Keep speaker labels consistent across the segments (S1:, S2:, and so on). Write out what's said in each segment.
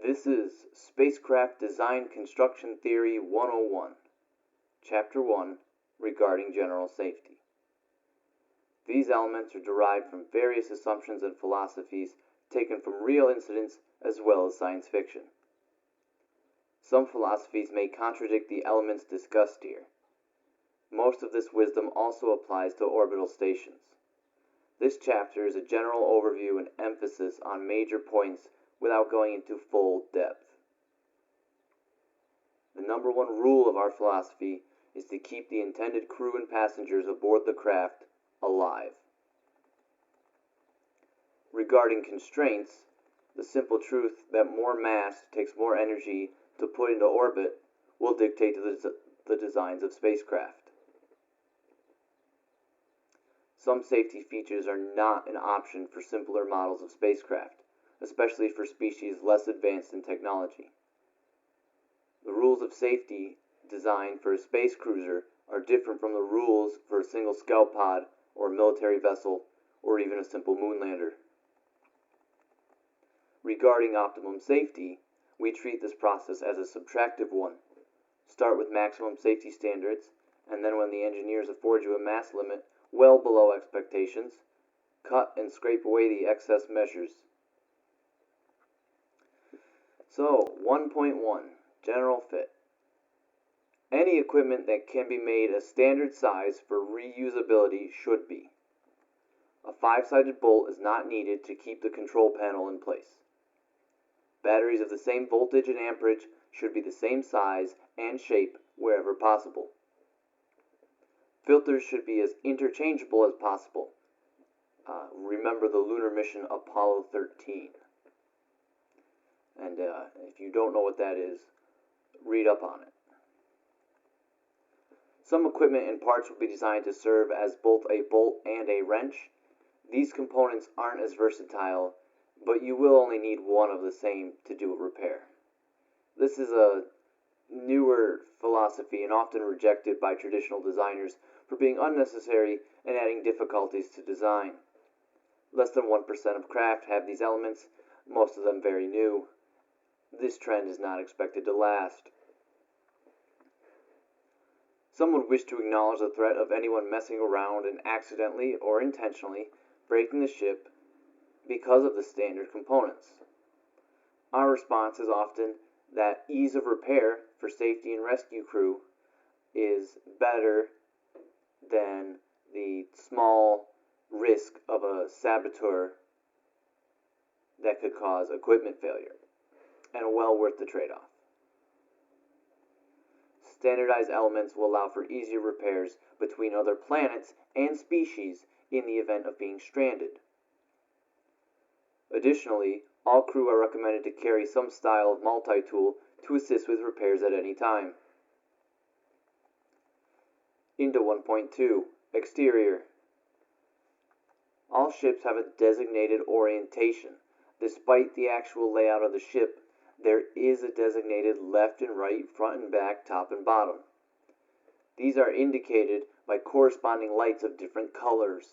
S1: This is Spacecraft Design Construction Theory 101, Chapter 1, regarding general safety. These elements are derived from various assumptions and philosophies taken from real incidents as well as science fiction. Some philosophies may contradict the elements discussed here. Most of this wisdom also applies to orbital stations. This chapter is a general overview and emphasis on major points without going into full depth. The number one rule of our philosophy is to keep the intended crew and passengers aboard the craft alive. Regarding constraints, the simple truth that more mass takes more energy to put into orbit will dictate the designs of spacecraft. Some safety features are not an option for simpler models of spacecraft, especially for species less advanced in technology. The rules of safety designed for a space cruiser are different from the rules for a single scout pod or military vessel or even a simple moonlander. Regarding optimum safety, we treat this process as a subtractive one. Start with maximum safety standards, and then when the engineers afford you a mass limit well below expectations, cut and scrape away the excess measures. So, 1.1, General Fit. Any equipment that can be made a standard size for reusability should be. A 5-sided bolt is not needed to keep the control panel in place. Batteries of the same voltage and amperage should be the same size and shape wherever possible. Filters should be as interchangeable as possible. Remember the lunar mission Apollo 13. And if you don't know what that is, read up on it. Some equipment and parts will be designed to serve as both a bolt and a wrench. These components aren't as versatile, but you will only need one of the same to do a repair. This is a newer philosophy and often rejected by traditional designers for being unnecessary and adding difficulties to design. Less than 1% of craft have these elements, most of them very new. This trend is not expected to last. Some would wish to acknowledge the threat of anyone messing around and accidentally or intentionally breaking the ship because of the standard components. Our response is often that ease of repair for safety and rescue crew is better than the small risk of a saboteur that could cause equipment failure, and well worth the trade-off. Standardized elements will allow for easier repairs between other planets and species in the event of being stranded. Additionally, all crew are recommended to carry some style of multi-tool to assist with repairs at any time. Into 1.2, Exterior. All ships have a designated orientation. Despite the actual layout of the ship, there is a designated left and right, front and back, top and bottom. These are indicated by corresponding lights of different colors.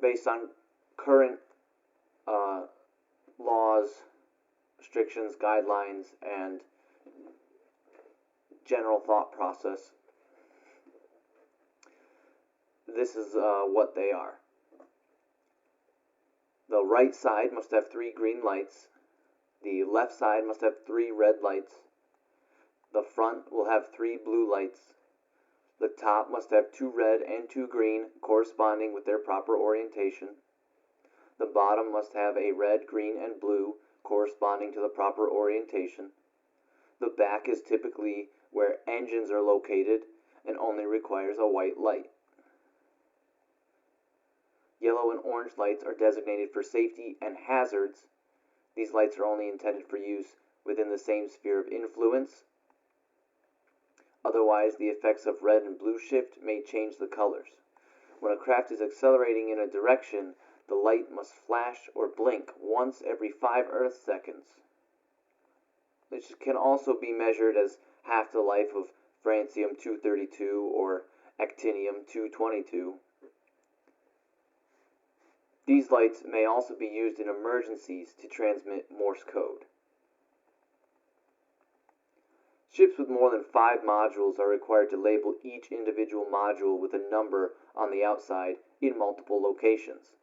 S1: Based on current laws, restrictions, guidelines, and general thought process, this is what they are. The right side must have 3 green lights. The left side must have 3 red lights. The front will have 3 blue lights. The top must have 2 red and 2 green corresponding with their proper orientation. The bottom must have a red, green, and blue corresponding to the proper orientation. The back is typically where engines are located and only requires a white light. Yellow and orange lights are designated for safety and hazards. These lights are only intended for use within the same sphere of influence. Otherwise, the effects of red and blue shift may change the colors. When a craft is accelerating in a direction, the light must flash or blink once every 5 Earth seconds, which can also be measured as half the life of francium-232 or actinium-222. These lights may also be used in emergencies to transmit Morse code. Ships with more than 5 modules are required to label each individual module with a number on the outside in multiple locations.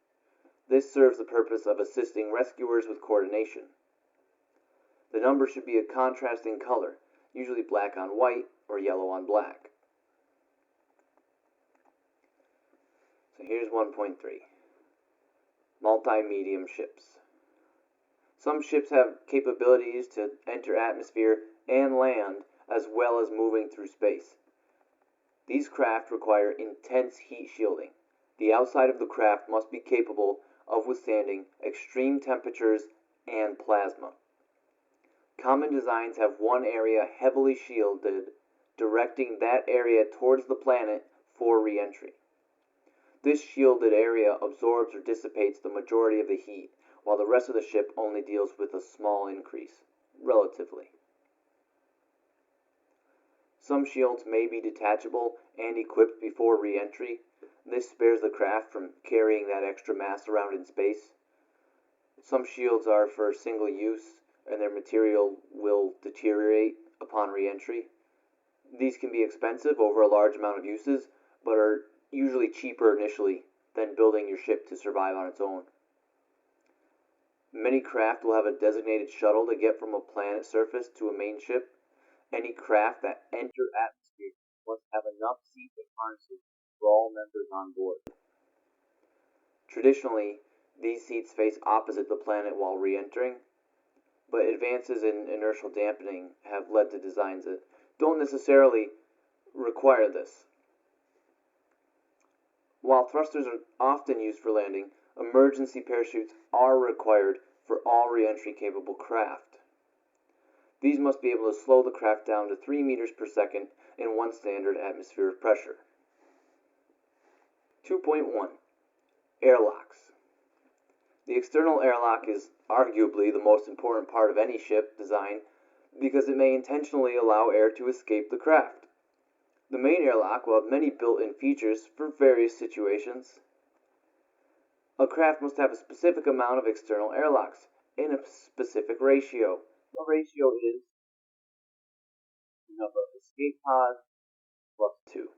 S1: This serves the purpose of assisting rescuers with coordination. The number should be a contrasting color, usually black on white or yellow on black. So here's 1.3. Multi-medium ships. Some ships have capabilities to enter atmosphere and land as well as moving through space. These craft require intense heat shielding. The outside of the craft must be capable of withstanding extreme temperatures and plasma. Common designs have one area heavily shielded, directing that area towards the planet for re-entry. This shielded area absorbs or dissipates the majority of the heat, while the rest of the ship only deals with a small increase, relatively. Some shields may be detachable and equipped before re-entry. This spares the craft from carrying that extra mass around in space. Some shields are for single use, and their material will deteriorate upon re-entry. These can be expensive over a large amount of uses, but are usually cheaper initially than building your ship to survive on its own. Many craft will have a designated shuttle to get from a planet surface to a main ship. Any craft that enter atmosphere must have enough seats and harnesses for all members on board. Traditionally, these seats face opposite the planet while re-entering, but advances in inertial dampening have led to designs that don't necessarily require this. While thrusters are often used for landing, emergency parachutes are required for all re-entry capable craft. These must be able to slow the craft down to 3 meters per second in 1 standard atmosphere of pressure. 2.1. Airlocks. The external airlock is arguably the most important part of any ship design because it may intentionally allow air to escape the craft. The main airlock will have many built-in features for various situations. A craft must have a specific amount of external airlocks in a specific ratio. The ratio is the number of escape pods plus 2.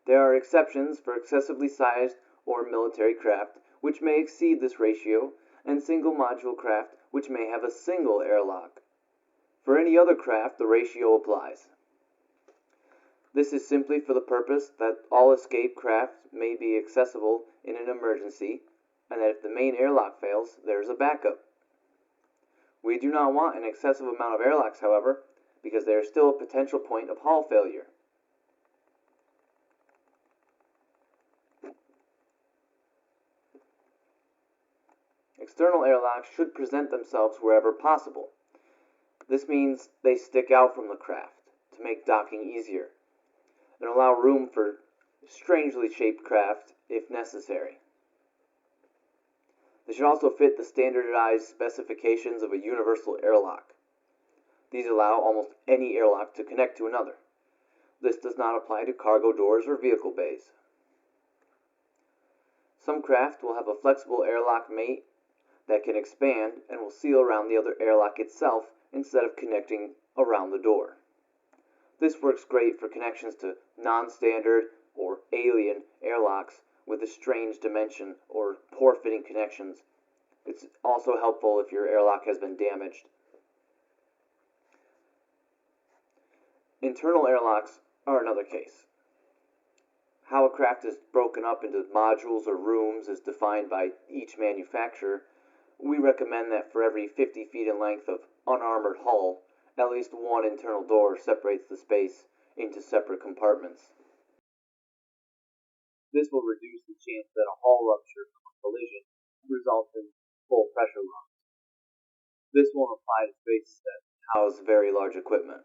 S1: There are exceptions for excessively sized or military craft which may exceed this ratio, and single module craft which may have a single airlock. For any other craft, the ratio applies. This is simply for the purpose that all escape craft may be accessible in an emergency, and that if the main airlock fails, there is a backup. We do not want an excessive amount of airlocks, however, because there is still a potential point of hull failure. External airlocks should present themselves wherever possible. This means they stick out from the craft to make docking easier and allow room for strangely shaped craft if necessary. They should also fit the standardized specifications of a universal airlock. These allow almost any airlock to connect to another. This does not apply to cargo doors or vehicle bays. Some craft will have a flexible airlock mate that can expand and will seal around the other airlock itself instead of connecting around the door. This works great for connections to non-standard or alien airlocks with a strange dimension or poor-fitting connections. It's also helpful if your airlock has been damaged. Internal airlocks are another case. How a craft is broken up into modules or rooms is defined by each manufacturer. We recommend that for every 50 feet in length of unarmored hull, at least one internal door separates the space into separate compartments. This will reduce the chance that a hull rupture from a collision results in full pressure loss. This won't apply to spaces that house very large equipment.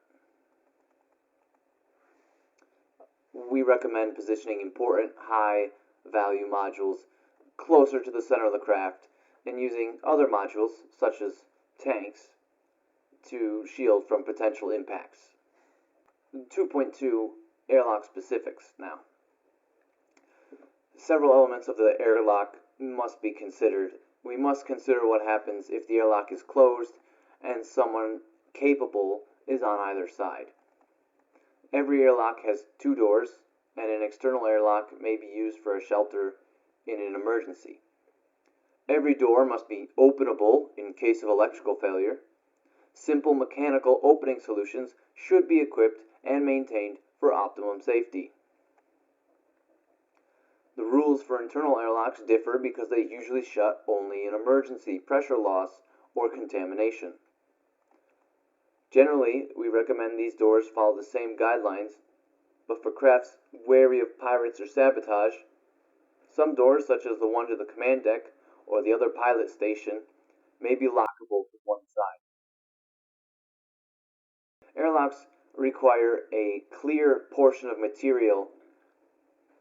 S1: We recommend positioning important high-value modules closer to the center of the craft and using other modules, such as tanks, to shield from potential impacts. 2.2 Airlock specifics now. several elements of the airlock must be considered. We must consider what happens if the airlock is closed and someone capable is on either side. Every airlock has two doors, and an external airlock may be used for a shelter in an emergency. Every door must be openable in case of electrical failure. Simple mechanical opening solutions should be equipped and maintained for optimum safety. The rules for internal airlocks differ because they usually shut only in emergency, pressure loss, or contamination. Generally, we recommend these doors follow the same guidelines, but for crafts wary of pirates or sabotage, some doors, such as the one to the command deck or the other pilot station, may be lockable from one side. Airlocks require a clear portion of material,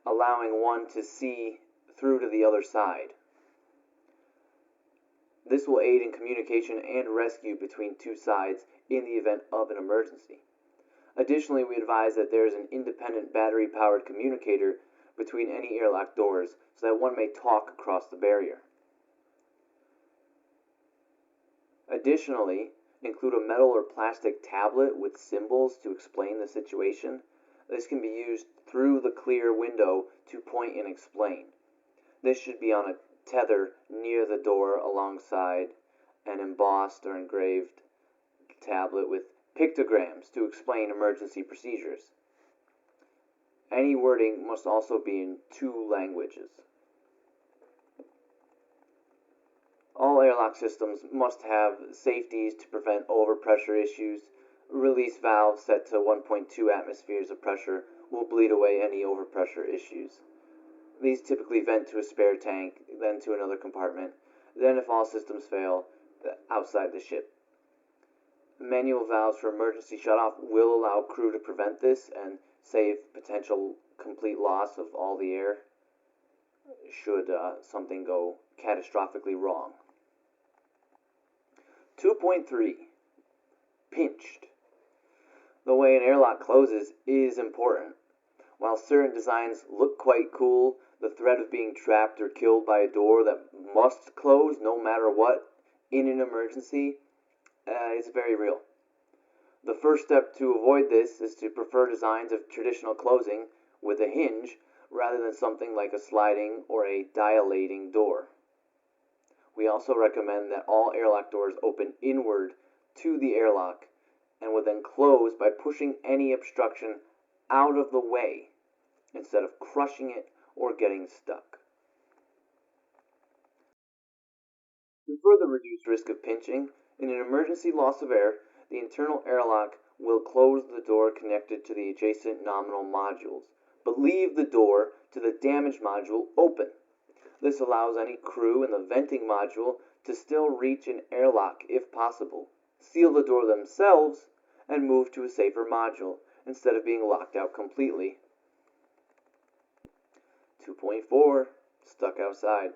S1: allowing one to see through to the other side. This will aid in communication and rescue between two sides in the event of an emergency. Additionally, we advise that there is an independent battery-powered communicator between any airlock doors so that one may talk across the barrier. Additionally, include a metal or plastic tablet with symbols to explain the situation. This can be used through the clear window to point and explain. This should be on a tether near the door alongside an embossed or engraved tablet with pictograms to explain emergency procedures. Any wording must also be in 2 languages. All airlock systems must have safeties to prevent overpressure issues. Release valves set to 1.2 atmospheres of pressure will bleed away any overpressure issues. These typically vent to a spare tank, then to another compartment, then if all systems fail, outside the ship. Manual valves for emergency shutoff will allow crew to prevent this and save potential complete loss of all the air should something go catastrophically wrong. 2.3. Pinched. The way an airlock closes is important. While certain designs look quite cool, the threat of being trapped or killed by a door that must close no matter what in an emergency is very real. The first step to avoid this is to prefer designs of traditional closing with a hinge rather than something like a sliding or a dilating door. We also recommend that all airlock doors open inward to the airlock and will then close by pushing any obstruction out of the way instead of crushing it or getting stuck. To further reduce risk of pinching, in an emergency loss of air, the internal airlock will close the door connected to the adjacent nominal modules, but leave the door to the damaged module open. This allows any crew in the venting module to still reach an airlock if possible, seal the door themselves, and move to a safer module instead of being locked out completely. 2.4. Stuck outside.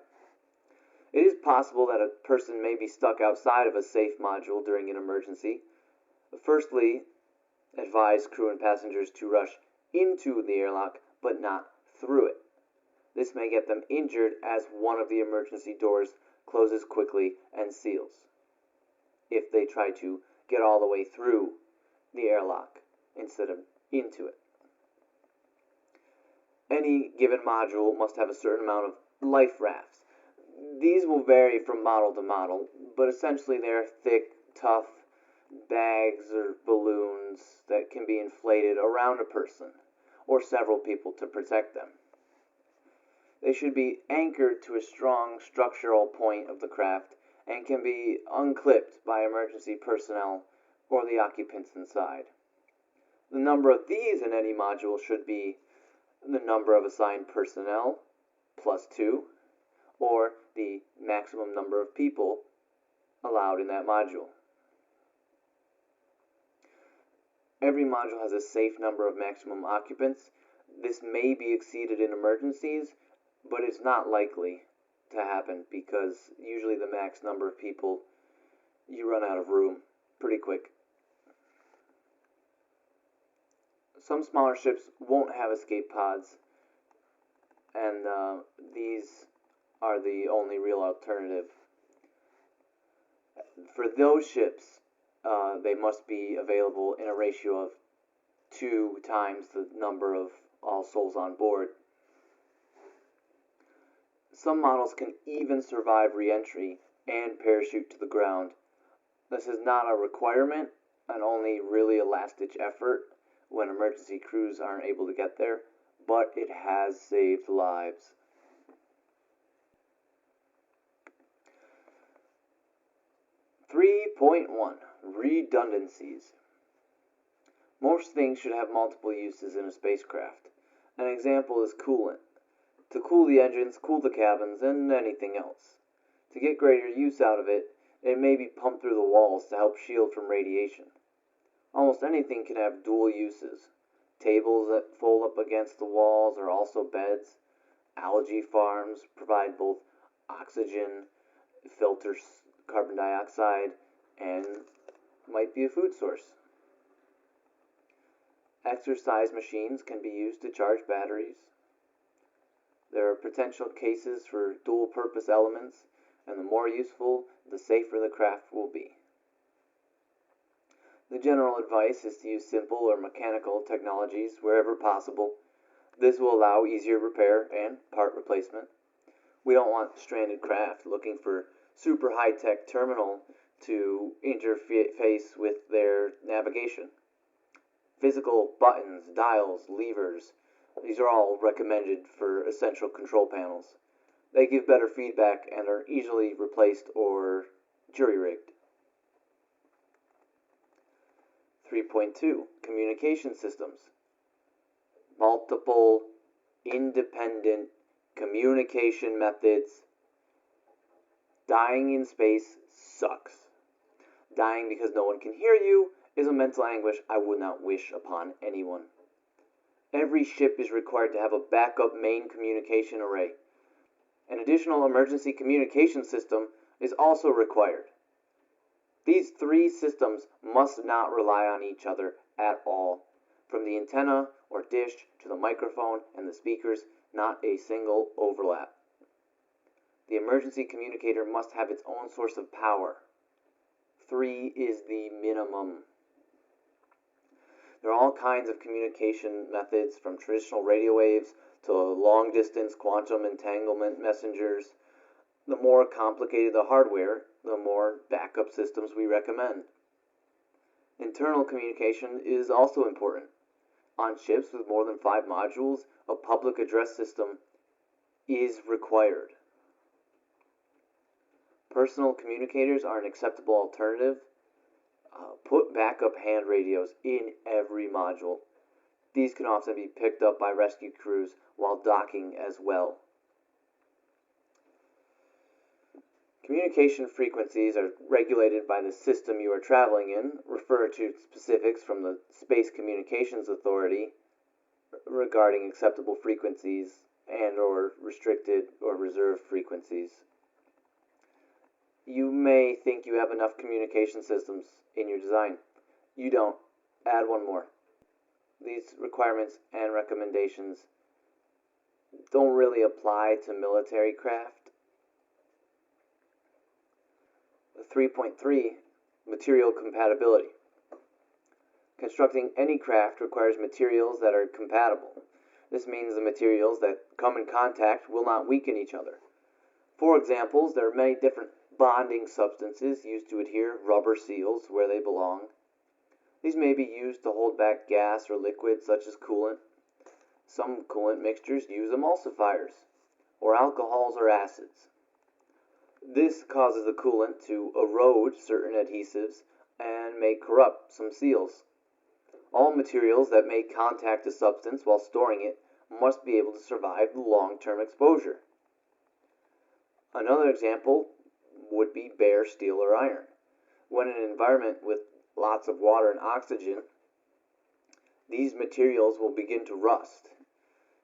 S1: It is possible that a person may be stuck outside of a safe module during an emergency. Firstly, advise crew and passengers to rush into the airlock, but not through it. This may get them injured as one of the emergency doors closes quickly and seals, if they try to get all the way through the airlock instead of into it. Any given module must have a certain amount of life rafts. These will vary from model to model, but essentially they are thick, tough bags or balloons that can be inflated around a person or several people to protect them. They should be anchored to a strong structural point of the craft and can be unclipped by emergency personnel or the occupants inside. The number of these in any module should be the number of assigned personnel plus 2, or the maximum number of people allowed in that module. Every module has a safe number of maximum occupants. This may be exceeded in emergencies, but it's not likely to happen because usually the max number of people, you run out of room pretty quick. Some smaller ships won't have escape pods, and these are the only real alternative. For those ships, they must be available in a ratio of 2 times the number of all souls on board. Some models can even survive re-entry and parachute to the ground. This is not a requirement and only really a last-ditch effort when emergency crews aren't able to get there, but it has saved lives. .1 Redundancies. Most things should have multiple uses in a spacecraft. An example is coolant. To cool the engines, cool the cabins, and anything else. To get greater use out of it, it may be pumped through the walls to help shield from radiation. Almost anything can have dual uses. Tables that fold up against the walls are also beds. Algae farms provide both oxygen, filters carbon dioxide, and might be a food source. Exercise machines can be used to charge batteries. There are potential cases for dual-purpose elements, and the more useful, the safer the craft will be. The general advice is to use simple or mechanical technologies wherever possible. This will allow easier repair and part replacement. We don't want stranded craft looking for super high-tech terminal to interface with their navigation. Physical buttons, dials, levers, these are all recommended for essential control panels. They give better feedback and are easily replaced or jury-rigged. 3.2 Communication Systems. Multiple, independent communication methods. Dying in space sucks. Dying because no one can hear you is a mental anguish I would not wish upon anyone. Every ship is required to have a backup main communication array. An additional emergency communication system is also required. These 3 systems must not rely on each other at all. From the antenna or dish to the microphone and the speakers, not a single overlap. The emergency communicator must have its own source of power. 3 is the minimum. There are all kinds of communication methods, from traditional radio waves to long-distance quantum entanglement messengers. The more complicated the hardware, the more backup systems we recommend. Internal communication is also important. On ships with more than 5 modules, a public address system is required. Personal communicators are an acceptable alternative. Put backup hand radios in every module. These can often be picked up by rescue crews while docking as well. Communication frequencies are regulated by the system you are traveling in. Refer to specifics from the Space Communications Authority regarding acceptable frequencies and or restricted or reserved frequencies. You may think you have enough communication systems in your design. You don't. Add one more. These requirements and recommendations don't really apply to military craft. 3.3 Material compatibility. Constructing any craft requires materials that are compatible. This means the materials that come in contact will not weaken each other. For examples, there are many different bonding substances used to adhere rubber seals where they belong. These may be used to hold back gas or liquid such as coolant. Some coolant mixtures use emulsifiers, or alcohols or acids. This causes the coolant to erode certain adhesives and may corrupt some seals. All materials that may contact a substance while storing it must be able to survive the long-term exposure. Another example would be bare steel or iron. When in an environment with lots of water and oxygen, these materials will begin to rust.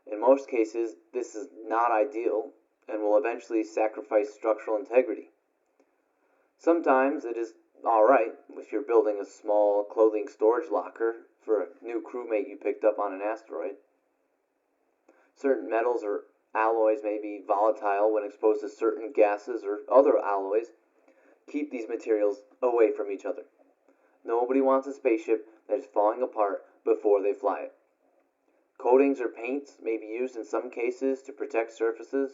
S1: In most cases, this is not ideal and will eventually sacrifice structural integrity. Sometimes it is alright if you're building a small clothing storage locker for a new crewmate you picked up on an asteroid. Certain metals are alloys may be volatile when exposed to certain gases or other alloys, keep these materials away from each other. Nobody wants a spaceship that is falling apart before they fly it. Coatings or paints may be used in some cases to protect surfaces.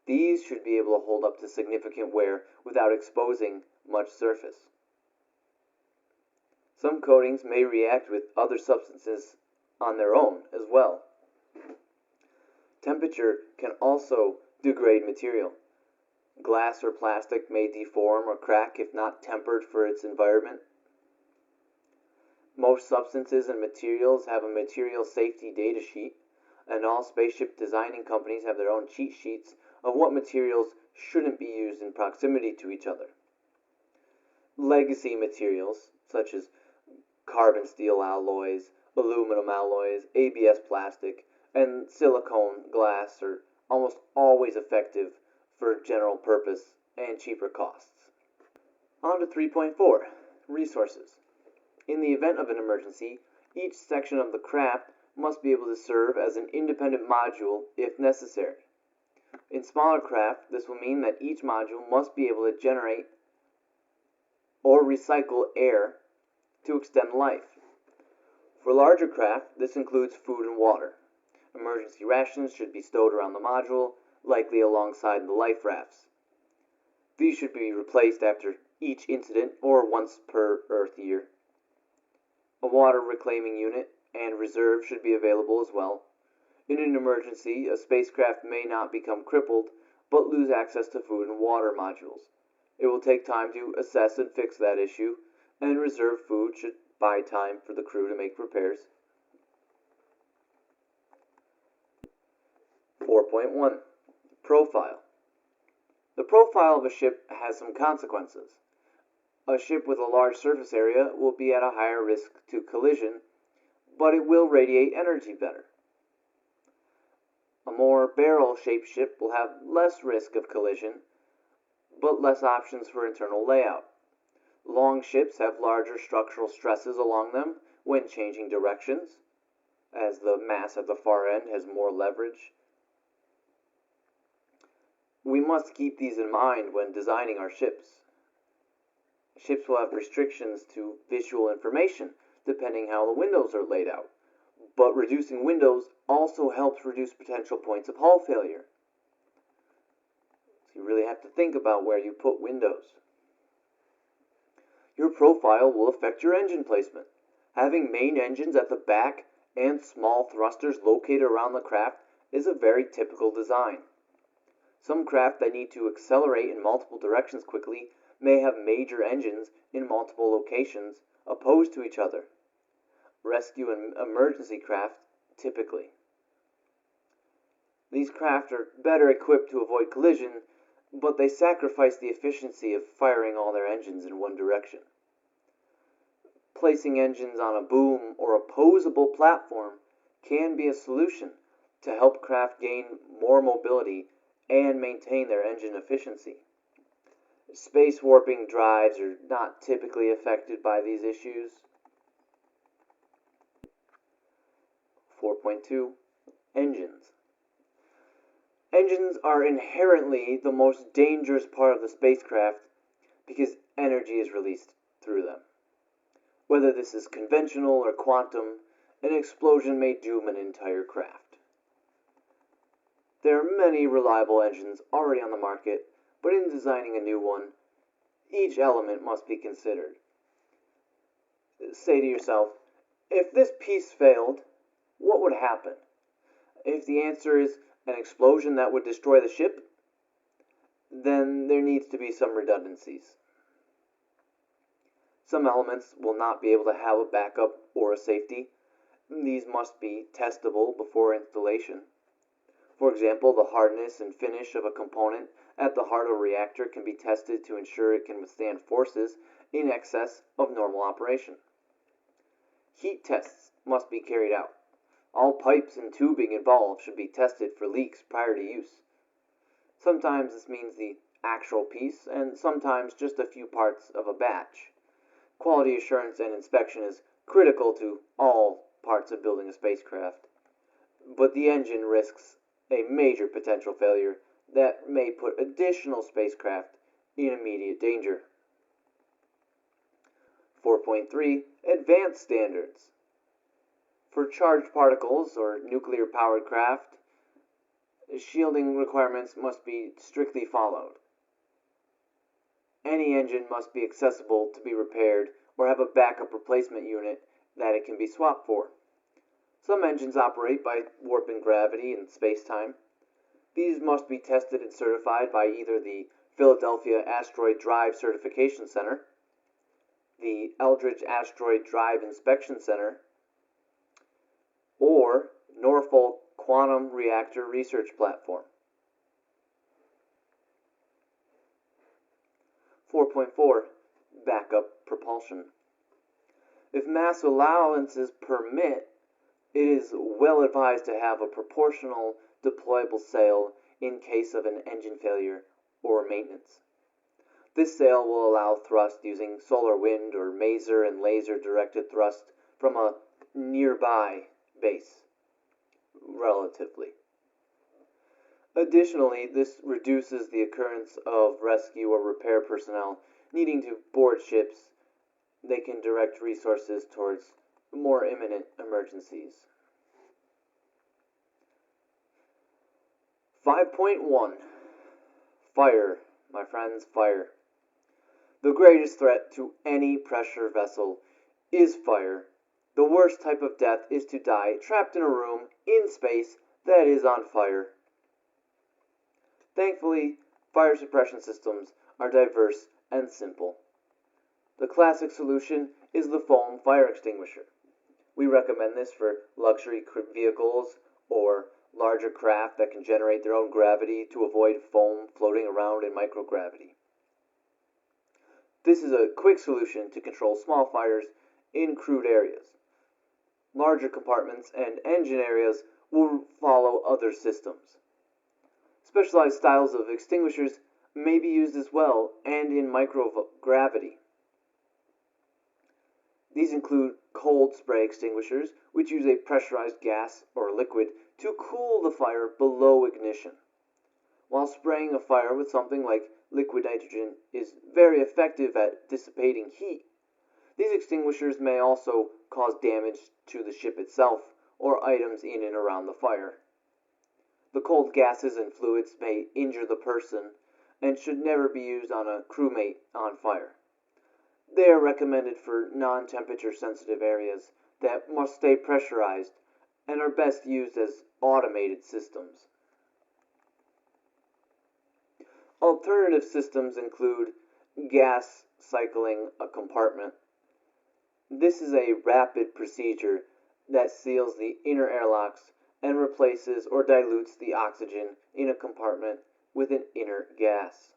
S1: These should be able to hold up to significant wear without exposing much surface. Some coatings may react with other substances on their own as well. Temperature can also degrade material. Glass or plastic may deform or crack if not tempered for its environment. Most substances and materials have a material safety data sheet, and all spaceship designing companies have their own cheat sheets of what materials shouldn't be used in proximity to each other. Legacy materials, such as carbon steel alloys, aluminum alloys, ABS plastic, and silicone glass are almost always effective for general purpose and cheaper costs. On to 3.4, resources. In the event of an emergency, each section of the craft must be able to serve as an independent module if necessary. In smaller craft, this will mean that each module must be able to generate or recycle air to extend life. For larger craft, this includes food and water. Emergency rations should be stowed around the module, likely alongside the life rafts. These should be replaced after each incident or once per Earth year. A water reclaiming unit and reserve should be available as well. In an emergency, a spacecraft may not become crippled, but lose access to food and water modules. It will take time to assess and fix that issue, and reserve food should buy time for the crew to make repairs. 4.1. Profile. The profile of a ship has some consequences. A ship with a large surface area will be at a higher risk to collision, but it will radiate energy better. A more barrel-shaped ship will have less risk of collision, but less options for internal layout. Long ships have larger structural stresses along them when changing directions, as the mass at the far end has more leverage. We must keep these in mind when designing our ships. Ships will have restrictions to visual information, depending how the windows are laid out. But reducing windows also helps reduce potential points of hull failure. So you really have to think about where you put windows. Your profile will affect your engine placement. Having main engines at the back and small thrusters located around the craft is a very typical design. Some craft that need to accelerate in multiple directions quickly may have major engines in multiple locations opposed to each other. Rescue and emergency craft, typically. These craft are better equipped to avoid collision, but they sacrifice the efficiency of firing all their engines in one direction. Placing engines on a boom or opposable platform can be a solution to help craft gain more mobility and maintain their engine efficiency. Space warping drives are not typically affected by these issues. 4.2. Engines. Engines are inherently the most dangerous part of the spacecraft because energy is released through them. Whether this is conventional or quantum, an explosion may doom an entire craft. There are many reliable engines already on the market, but in designing a new one, each element must be considered. Say to yourself, if this piece failed, what would happen? If the answer is an explosion that would destroy the ship, then there needs to be some redundancies. Some elements will not be able to have a backup or a safety. These must be testable before installation. For example, the hardness and finish of a component at the heart of a reactor can be tested to ensure it can withstand forces in excess of normal operation. Heat tests must be carried out. All pipes and tubing involved should be tested for leaks prior to use. Sometimes this means the actual piece, and sometimes just a few parts of a batch. Quality assurance and inspection is critical to all parts of building a spacecraft, but the engine risks a major potential failure that may put additional spacecraft in immediate danger. 4.3. Advanced standards. For charged particles or nuclear-powered craft, shielding requirements must be strictly followed. Any engine must be accessible to be repaired or have a backup replacement unit that it can be swapped for. Some engines operate by warping gravity and space-time. These must be tested and certified by either the Philadelphia Asteroid Drive Certification Center, the Eldridge Asteroid Drive Inspection Center, or Norfolk Quantum Reactor Research Platform. 4.4. Backup propulsion. If mass allowances permit, it is well advised to have a proportional deployable sail in case of an engine failure or maintenance. This sail will allow thrust using solar wind or maser and laser directed thrust from a nearby base, relatively. Additionally, this reduces the occurrence of rescue or repair personnel needing to board ships. They can direct resources towards more imminent emergencies. 5.1. Fire, my friends, fire. The greatest threat to any pressure vessel is fire. The worst type of death is to die trapped in a room in space that is on fire. Thankfully, fire suppression systems are diverse and simple. The classic solution is the foam fire extinguisher. We recommend this for luxury vehicles or larger craft that can generate their own gravity to avoid foam floating around in microgravity. This is a quick solution to control small fires in crewed areas. Larger compartments and engine areas will follow other systems. Specialized styles of extinguishers may be used as well and in microgravity. These include cold spray extinguishers, which use a pressurized gas or liquid to cool the fire below ignition. While spraying a fire with something like liquid nitrogen is very effective at dissipating heat, these extinguishers may also cause damage to the ship itself or items in and around the fire. The cold gases and fluids may injure the person and should never be used on a crewmate on fire. They are recommended for non-temperature sensitive areas that must stay pressurized and are best used as automated systems. Alternative systems include gas cycling a compartment. This is a rapid procedure that seals the inner airlocks and replaces or dilutes the oxygen in a compartment with an inert gas.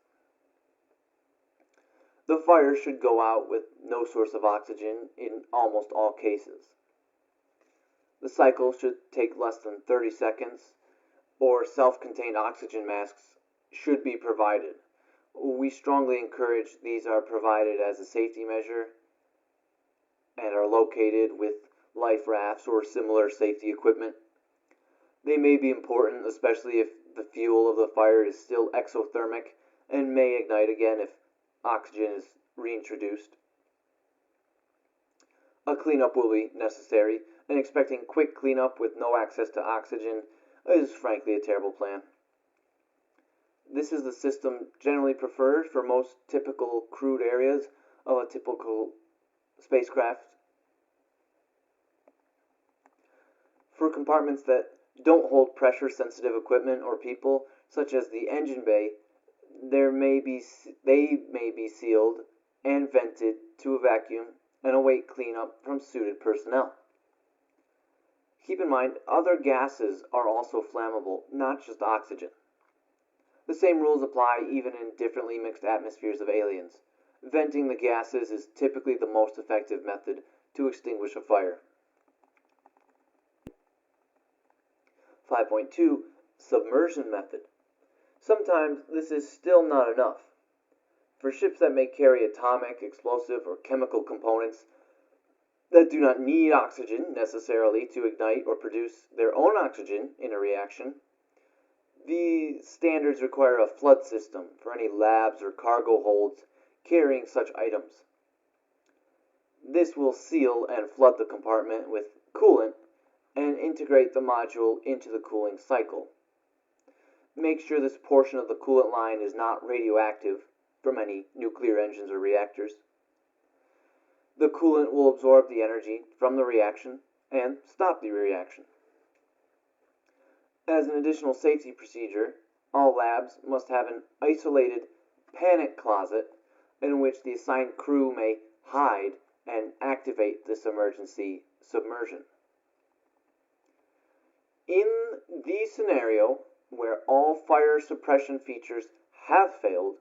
S1: The fire should go out with no source of oxygen in almost all cases. The cycle should take less than 30 seconds, or self-contained oxygen masks should be provided. We strongly encourage these are provided as a safety measure and are located with life rafts or similar safety equipment. They may be important, especially if the fuel of the fire is still exothermic and may ignite again if oxygen is reintroduced. A cleanup will be necessary, and expecting quick cleanup with no access to oxygen is frankly a terrible plan. This is the system generally preferred for most typical crewed areas of a typical spacecraft. For compartments that don't hold pressure-sensitive equipment or people, such as the engine bay, they may be sealed and vented to a vacuum and await cleanup from suited personnel. Keep in mind, other gases are also flammable, not just oxygen. The same rules apply even in differently mixed atmospheres of aliens. Venting the gases is typically the most effective method to extinguish a fire. 5.2. Submersion method. Sometimes this is still not enough. For ships that may carry atomic, explosive, or chemical components that do not need oxygen necessarily to ignite or produce their own oxygen in a reaction, These standards require a flood system for any labs or cargo holds carrying such items. This will seal and flood the compartment with coolant and integrate the module into the cooling cycle. Make sure this portion of the coolant line is not radioactive from any nuclear engines or reactors. The coolant will absorb the energy from the reaction and stop the reaction. As an additional safety procedure, all labs must have an isolated panic closet in which the assigned crew may hide and activate this emergency submersion. In the scenario where all fire suppression features have failed,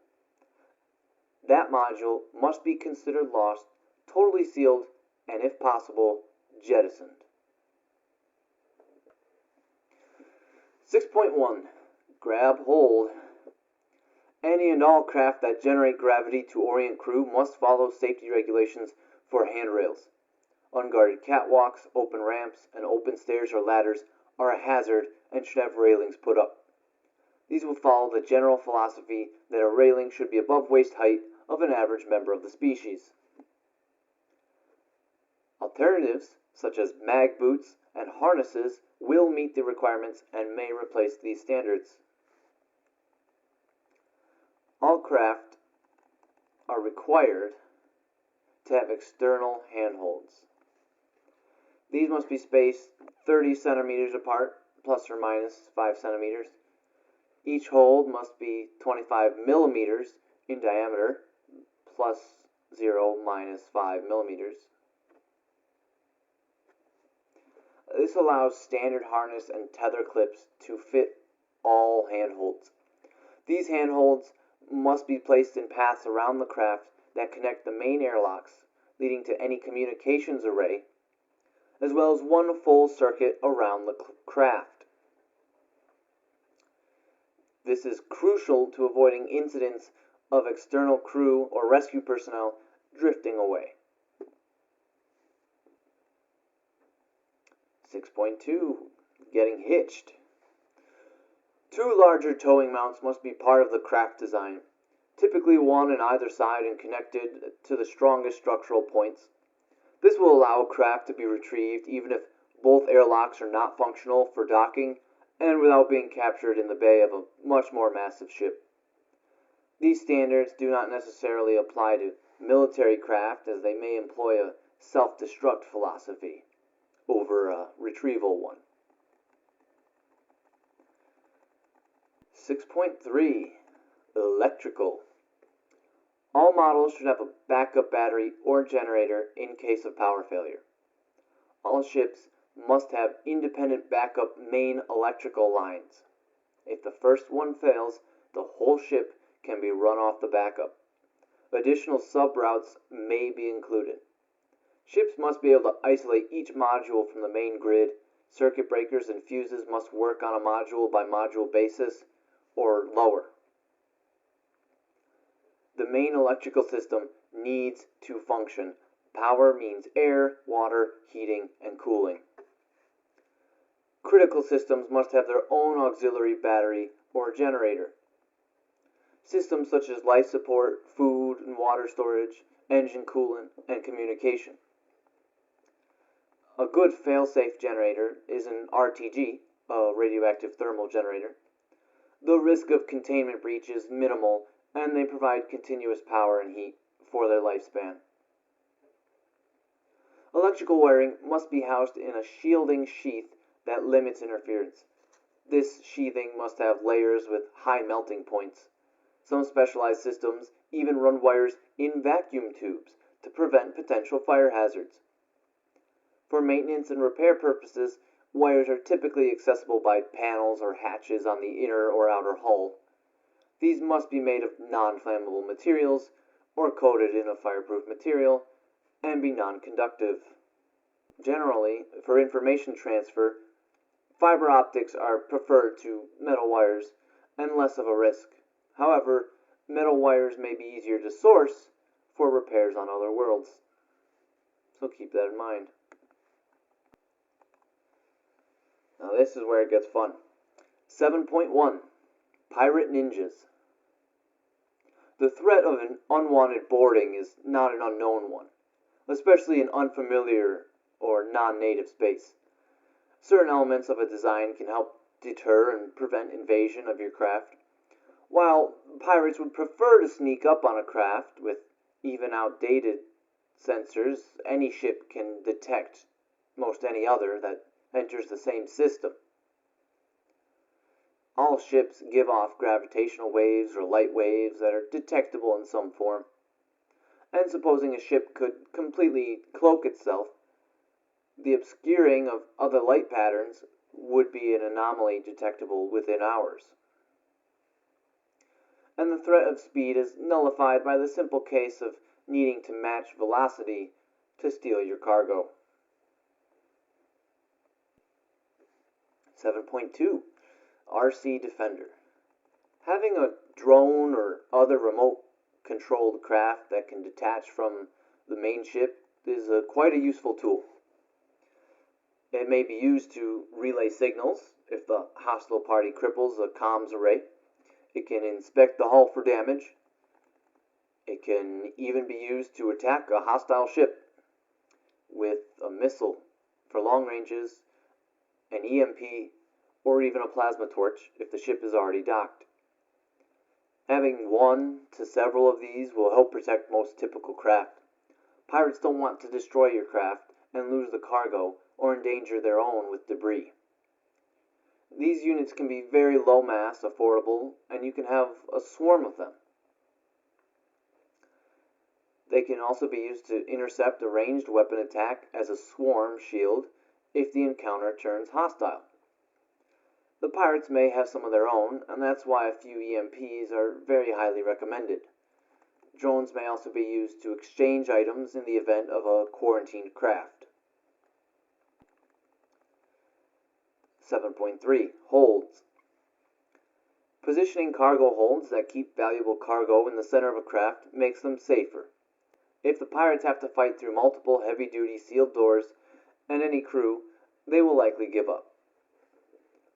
S1: that module must be considered lost, totally sealed, and if possible, jettisoned. 6.1. Grab hold. Any and all craft that generate gravity to orient crew must follow safety regulations for handrails. Unguarded catwalks, open ramps, and open stairs or ladders are a hazard and should have railings put up. These will follow the general philosophy that a railing should be above waist height of an average member of the species. Alternatives, such as mag boots and harnesses, will meet the requirements and may replace these standards. All craft are required to have external handholds. These must be spaced 30 centimeters apart, plus or minus 5 centimeters. Each hold must be 25 millimeters in diameter, plus 0 minus 5 millimeters. This allows standard harness and tether clips to fit all handholds. These handholds must be placed in paths around the craft that connect the main airlocks, leading to any communications array, as well as one full circuit around the craft. This is crucial to avoiding incidents of external crew or rescue personnel drifting away. 6.2. Getting hitched. 2 larger towing mounts must be part of the craft design, typically one on either side and connected to the strongest structural points. This will allow a craft to be retrieved even if both airlocks are not functional for docking and without being captured in the bay of a much more massive ship. These standards do not necessarily apply to military craft, as they may employ a self-destruct philosophy over a retrieval one. 6.3. Electrical. All models should have a backup battery or generator in case of power failure. All ships must have independent backup main electrical lines. If the first one fails, the whole ship can be run off the backup. Additional sub-routes may be included. Ships must be able to isolate each module from the main grid. Circuit breakers and fuses must work on a module-by-module basis or lower. The main electrical system needs to function. Power means air, water, heating, and cooling. Critical systems must have their own auxiliary battery or generator. Systems such as life support, food and water storage, engine coolant, and communication. A good fail-safe generator is an RTG, a radioactive thermal generator. The risk of containment breach is minimal, and they provide continuous power and heat for their lifespan. Electrical wiring must be housed in a shielding sheath that limits interference. This sheathing must have layers with high melting points. Some specialized systems even run wires in vacuum tubes to prevent potential fire hazards. For maintenance and repair purposes, wires are typically accessible by panels or hatches on the inner or outer hull. These must be made of non-flammable materials or coated in a fireproof material and be non-conductive. Generally, for information transfer, fiber optics are preferred to metal wires and less of a risk. However, metal wires may be easier to source for repairs on other worlds. So keep that in mind. Now this is where it gets fun. 7.1. Pirate ninjas. The threat of an unwanted boarding is not an unknown one, especially in unfamiliar or non-native space. Certain elements of a design can help deter and prevent invasion of your craft. While pirates would prefer to sneak up on a craft with even outdated sensors, any ship can detect most any other that enters the same system. All ships give off gravitational waves or light waves that are detectable in some form. And supposing a ship could completely cloak itself, the obscuring of other light patterns would be an anomaly detectable within hours. And the threat of speed is nullified by the simple case of needing to match velocity to steal your cargo. 7.2. RC Defender. Having a drone or other remote-controlled craft that can detach from the main ship is quite a useful tool. It may be used to relay signals if the hostile party cripples a comms array. It can inspect the hull for damage. It can even be used to attack a hostile ship with a missile for long ranges, an EMP, or even a plasma torch if the ship is already docked. Having one to several of these will help protect most typical craft. Pirates don't want to destroy your craft and lose the cargo or endanger their own with debris. These units can be very low mass, affordable, and you can have a swarm of them. They can also be used to intercept a ranged weapon attack as a swarm shield if the encounter turns hostile. The pirates may have some of their own, and that's why a few EMPs are very highly recommended. Drones may also be used to exchange items in the event of a quarantined craft. 7.3. Holds. Positioning cargo holds that keep valuable cargo in the center of a craft makes them safer. If the pirates have to fight through multiple heavy-duty sealed doors and any crew, they will likely give up.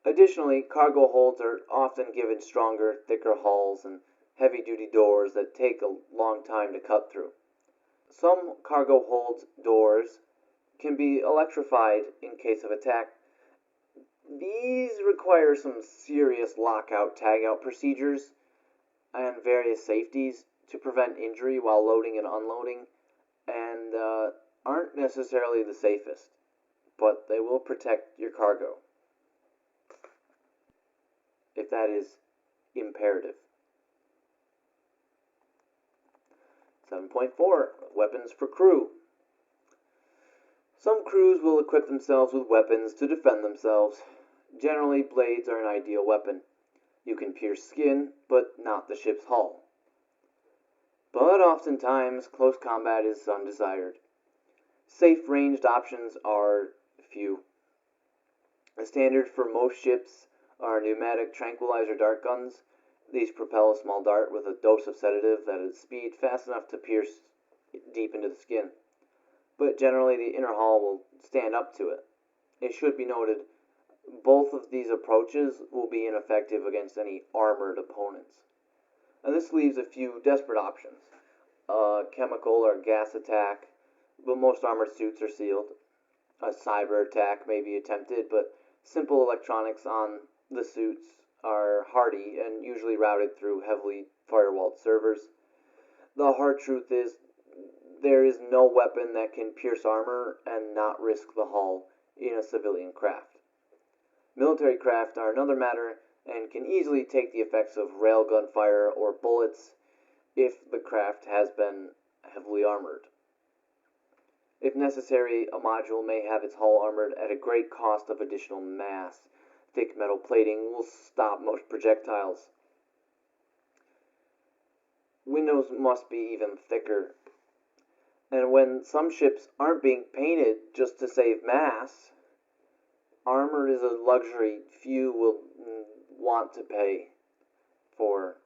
S1: Additionally, cargo holds are often given stronger, thicker hulls and heavy-duty doors that take a long time to cut through. Some cargo holds doors can be electrified in case of attack. These require some serious lockout-tagout procedures and various safeties to prevent injury while loading and unloading, and aren't necessarily the safest, but they will protect your cargo, if that is imperative. 7.4. Weapons for crew. Some crews will equip themselves with weapons to defend themselves. Generally, blades are an ideal weapon. You can pierce skin, but not the ship's hull. But oftentimes, close combat is undesired. Safe ranged options are few. The standard for most ships are pneumatic tranquilizer dart guns. These propel a small dart with a dose of sedative at a speed fast enough to pierce deep into the skin. But generally the inner hull will stand up to it. It should be noted, both of these approaches will be ineffective against any armored opponents. And this leaves a few desperate options. Chemical or gas attack, but most armored suits are sealed. A cyber attack may be attempted, but simple electronics on the suits are hardy and usually routed through heavily firewalled servers. The hard truth is, there is no weapon that can pierce armor and not risk the hull in a civilian craft. Military craft are another matter and can easily take the effects of railgun fire or bullets if the craft has been heavily armored. If necessary, a module may have its hull armored at a great cost of additional mass. Thick metal plating will stop most projectiles. Windows must be even thicker. And when some ships aren't being painted just to save mass, armor is a luxury few will want to pay for,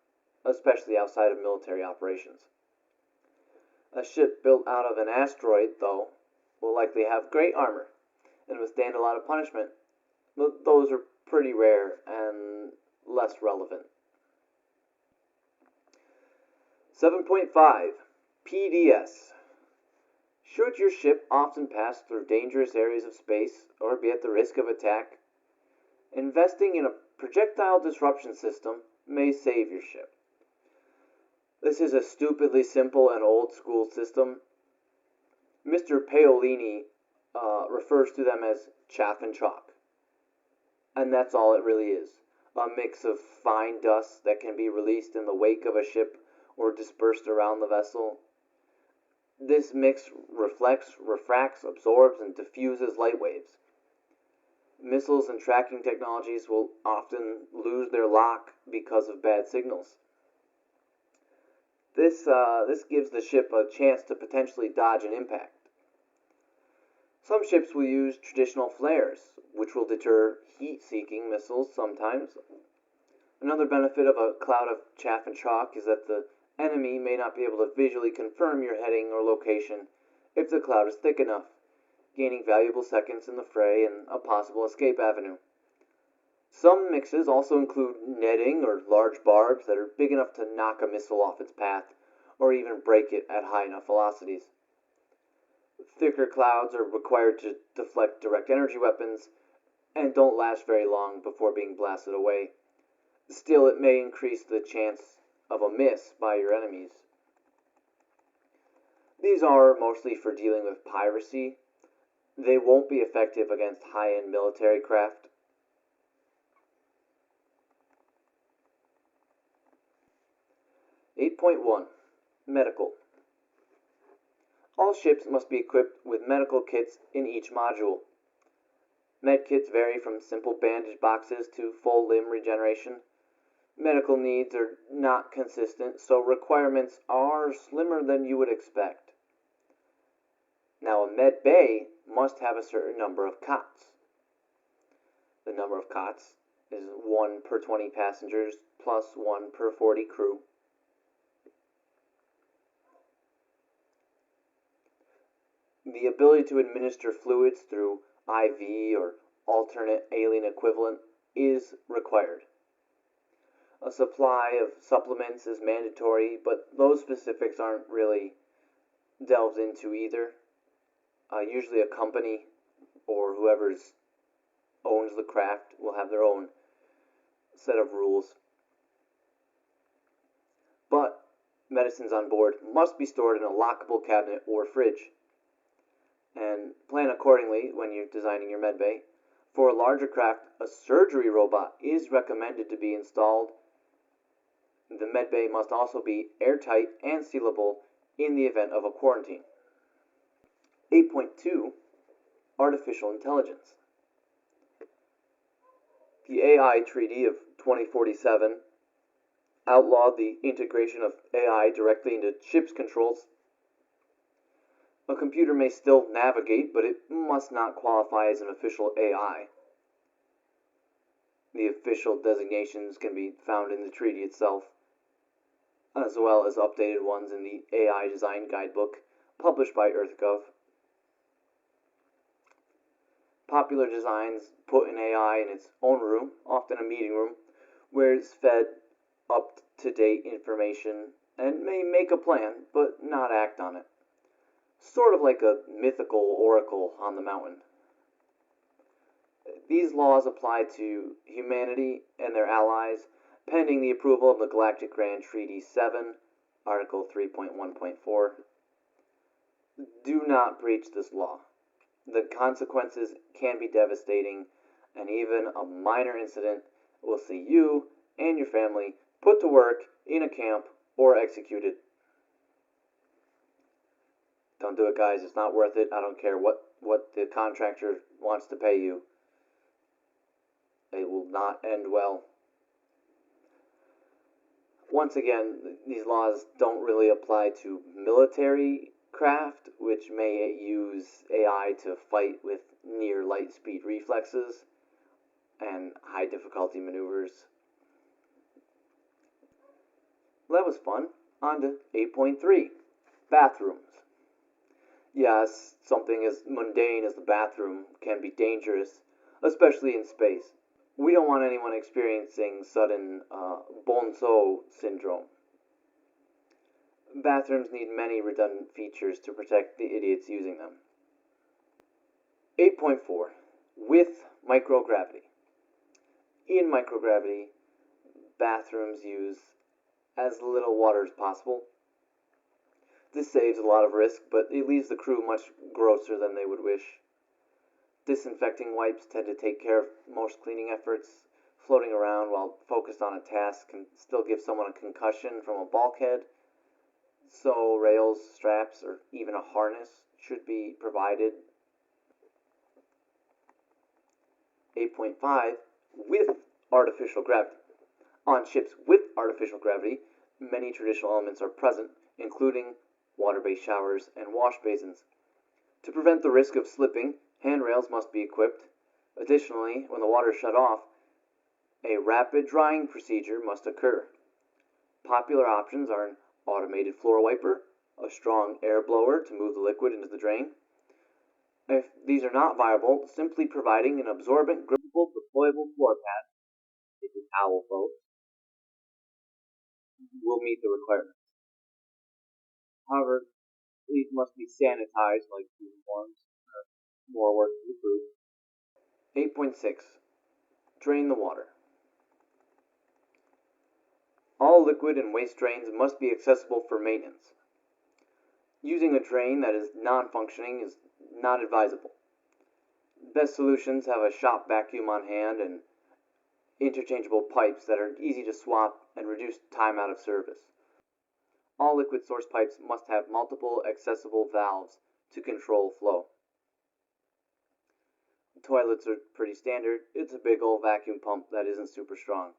S1: especially outside of military operations. A ship built out of an asteroid, though, will likely have great armor and withstand a lot of punishment, but those are pretty rare and less relevant. 7.5 PDS. Should your ship often pass through dangerous areas of space or be at the risk of attack, investing in a projectile disruption system may save your ship. This is a stupidly simple and old school system. Mr. Paolini refers to them as chaff and chalk. And that's all it really is. A mix of fine dust that can be released in the wake of a ship or dispersed around the vessel. This mix reflects, refracts, absorbs, and diffuses light waves. Missiles and tracking technologies will often lose their lock because of bad signals. This gives the ship a chance to potentially dodge an impact. Some ships will use traditional flares, which will deter heat-seeking missiles sometimes. Another benefit of a cloud of chaff and chalk is that the enemy may not be able to visually confirm your heading or location if the cloud is thick enough, gaining valuable seconds in the fray and a possible escape avenue. Some mixes also include netting or large barbs that are big enough to knock a missile off its path or even break it at high enough velocities. Thicker clouds are required to deflect direct energy weapons and don't last very long before being blasted away. Still, it may increase the chance of a miss by your enemies. These are mostly for dealing with piracy. They won't be effective against high-end military craft. (8.1) Medical. All ships must be equipped with medical kits in each module. Med kits vary from simple bandage boxes to full limb regeneration. Medical needs are not consistent, so requirements are slimmer than you would expect. Now, a med bay must have a certain number of cots. The number of cots is 1 per 20 passengers plus 1 per 40 crew. The ability to administer fluids through IV or alternate alien equivalent is required. A supply of supplements is mandatory, but those specifics aren't really delved into either. Usually a company or whoever owns the craft will have their own set of rules. But medicines on board must be stored in a lockable cabinet or fridge. And plan accordingly when you're designing your medbay. For a larger craft, a surgery robot is recommended to be installed. The medbay must also be airtight and sealable in the event of a quarantine. 8.2 Artificial Intelligence. The AI Treaty of 2047 outlawed the integration of AI directly into ship's controls. A computer may still navigate, but it must not qualify as an official AI. The official designations can be found in the treaty itself, as well as updated ones in the AI Design Guidebook published by Earthgov. Popular designs put an AI in its own room, often a meeting room, where it's fed up-to-date information and may make a plan, but not act on it. Sort of like a mythical oracle on the mountain. These laws apply to humanity and their allies, pending the approval of the Galactic Grand Treatise VII, Article 3.1.4. Do not breach this law. The consequences can be devastating, and even a minor incident will see you and your family put to work in a camp or executed. Don't do it, guys. It's not worth it. I don't care what the contractor wants to pay you. It will not end well. Once again, these laws don't really apply to military craft, which may use AI to fight with near light speed reflexes and high difficulty maneuvers. Well, that was fun. On to 8.3, bathrooms. Yes, something as mundane as the bathroom can be dangerous, especially in space. We don't want anyone experiencing sudden Bonzo syndrome. Bathrooms need many redundant features to protect the idiots using them. 8.4. With microgravity. In microgravity, bathrooms use as little water as possible. This saves a lot of risk, but it leaves the crew much grosser than they would wish. Disinfecting wipes tend to take care of most cleaning efforts. Floating around while focused on a task can still give someone a concussion from a bulkhead, so rails, straps, or even a harness should be provided. 8.5. With artificial gravity. On ships with artificial gravity, many traditional elements are present, including water-based showers and wash basins. To prevent the risk of slipping, handrails must be equipped. Additionally, when the water is shut off, a rapid drying procedure must occur. Popular options are an automated floor wiper, a strong air blower to move the liquid into the drain. If these are not viable, simply providing an absorbent, grippable, deployable floor pad, it's a towel, folks, will meet the requirements. However, these must be sanitized like uniforms, more work to the crew. 8.6. Drain the water. All liquid and waste drains must be accessible for maintenance. Using a drain that is non-functioning is not advisable. Best solutions have a shop vacuum on hand and interchangeable pipes that are easy to swap and reduce time out of service. All liquid source pipes must have multiple accessible valves to control flow. Toilets are pretty standard. It's a big old vacuum pump that isn't super strong.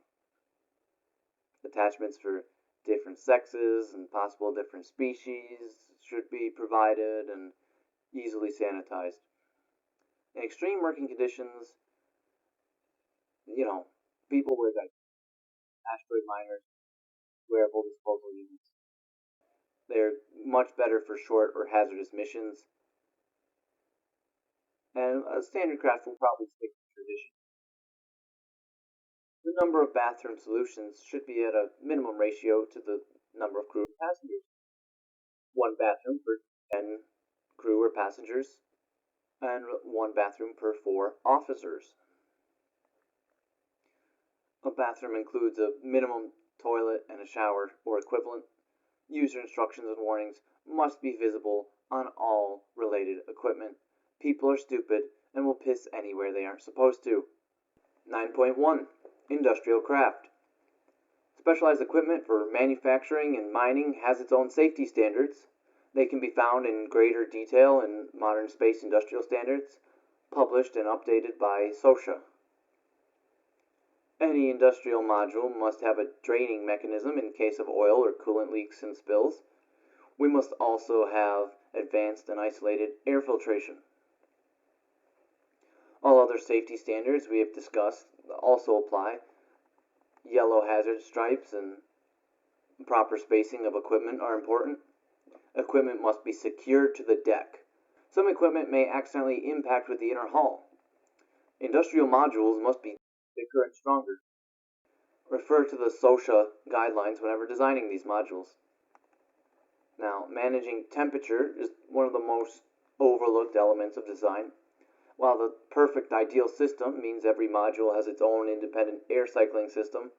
S1: Attachments for different sexes and possible different species should be provided and easily sanitized. In extreme working conditions, people with asteroid miners, wearable disposal units. They're much better for short or hazardous missions. And a standard craft will probably stick to tradition. The number of bathroom solutions should be at a minimum ratio to the number of crew and passengers. One bathroom per 10 crew or passengers, and one bathroom per 4 officers. A bathroom includes a minimum toilet and a shower or equivalent. User instructions and warnings must be visible on all related equipment. People are stupid and will piss anywhere they aren't supposed to. 9.1. Industrial craft. Specialized equipment for manufacturing and mining has its own safety standards. They can be found in greater detail in Modern Space Industrial Standards, published and updated by SOSHA. Any industrial module must have a draining mechanism in case of oil or coolant leaks and spills. We must also have advanced and isolated air filtration. All other safety standards we have discussed also apply. Yellow hazard stripes and proper spacing of equipment are important. Equipment must be secured to the deck. Some equipment may accidentally impact with the inner hull. Industrial modules must be thicker and stronger. Refer to the SOSHA guidelines whenever designing these modules. Now, managing temperature is one of the most overlooked elements of design. While the perfect ideal system means every module has its own independent air cycling system,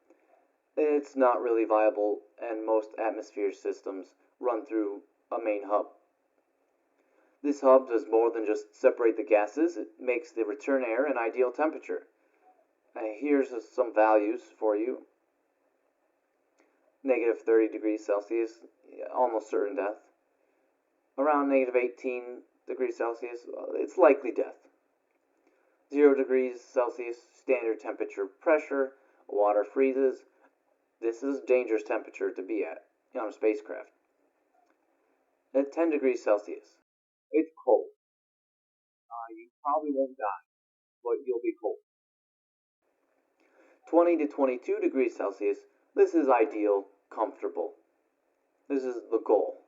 S1: it's not really viable, and most atmosphere systems run through a main hub. This hub does more than just separate the gases, it makes the return air an ideal temperature. Here's some values for you. Negative 30 degrees Celsius, almost certain death. Around negative 18 degrees Celsius, it's likely death. 0 degrees Celsius, standard temperature pressure, water freezes. This is a dangerous temperature to be at on a spacecraft. At 10 degrees Celsius, it's cold. You probably won't die, but you'll be cold. 20 to 22 degrees Celsius, this is ideal, comfortable. This is the goal.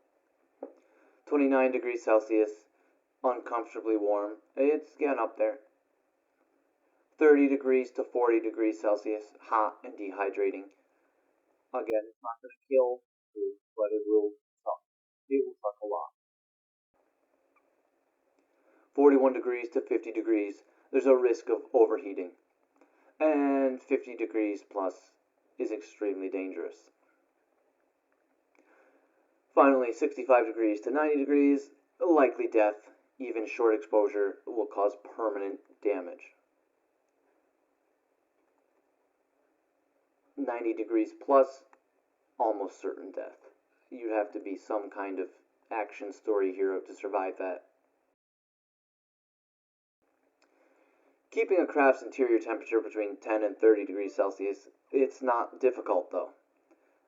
S1: 29 degrees Celsius, uncomfortably warm. It's getting up there. 30 degrees to 40 degrees Celsius, hot and dehydrating. Again, it's not going to kill you, but it will suck. it will suck a lot. 41 degrees to 50 degrees, there's a risk of overheating. And 50 degrees plus is extremely dangerous. Finally, 65 degrees to 90 degrees, likely death. Even short exposure will cause permanent damage. 90 degrees plus, almost certain death. You'd have to be some kind of action story hero to survive that. Keeping a craft's interior temperature between 10 and 30 degrees Celsius, it's not difficult though.